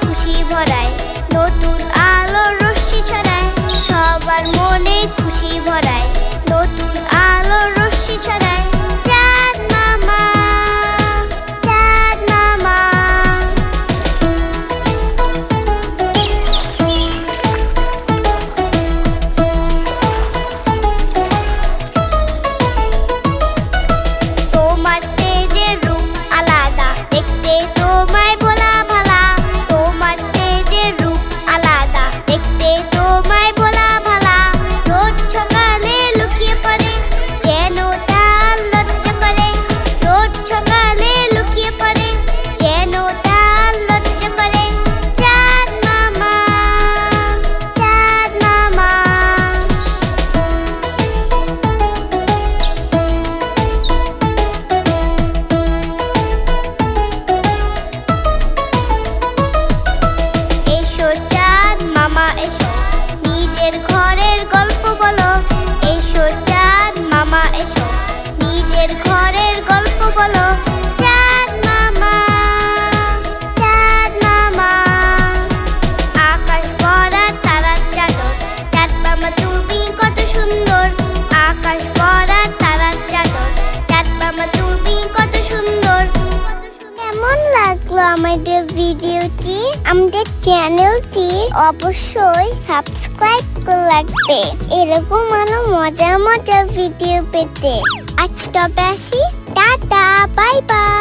খুশি ভরায়, নতুন আলোর রশ্মি ছড়ায়। সবার মনে খুশি ভরায়, নতুন আলোর রশ্মি ছড়ায়। চাঁদ মামা, চাঁদ মামা। তোমার তেজের রূপ আলাদা, দেখতে তোমায় ভোলা ভালা। তোমার তেজের রূপ আলাদা, দেখতে তোমায় ভোলা ভালা। রোজ সকালে লুকিয়ে পড়ে, যেন তার লজ্জা করে। রোজ সকালে লুকিয়ে পড়ে, যেন তার লজ্জা করে। চাঁদ মামা, চাঁদ মামা। এসো চাঁদ মামা এসো, নিজের ঘরের গল্প বলো। এসো চাঁদ মামা এসো, নিজের ঘরের গল্প বলো। চাঁদ মামা, চাঁদ মামা। আকাশ ভরা তারার চাদর, চাঁদ মামা তুমি কত সুন্দর। আকাশ ভরা তারার চাদর, চাঁদ মামা তুমি কত সুন্দর। কেমন লাগলো আমাদের ভিডিওটি? আমাদের চ্যানেলটি অবশ্যই সাবস্ক্রাইব করে রাখবে, এরকম আরো মজার মজার ভিডিও পেতে। আজ তবে আসি, টাটা, বাই বাই।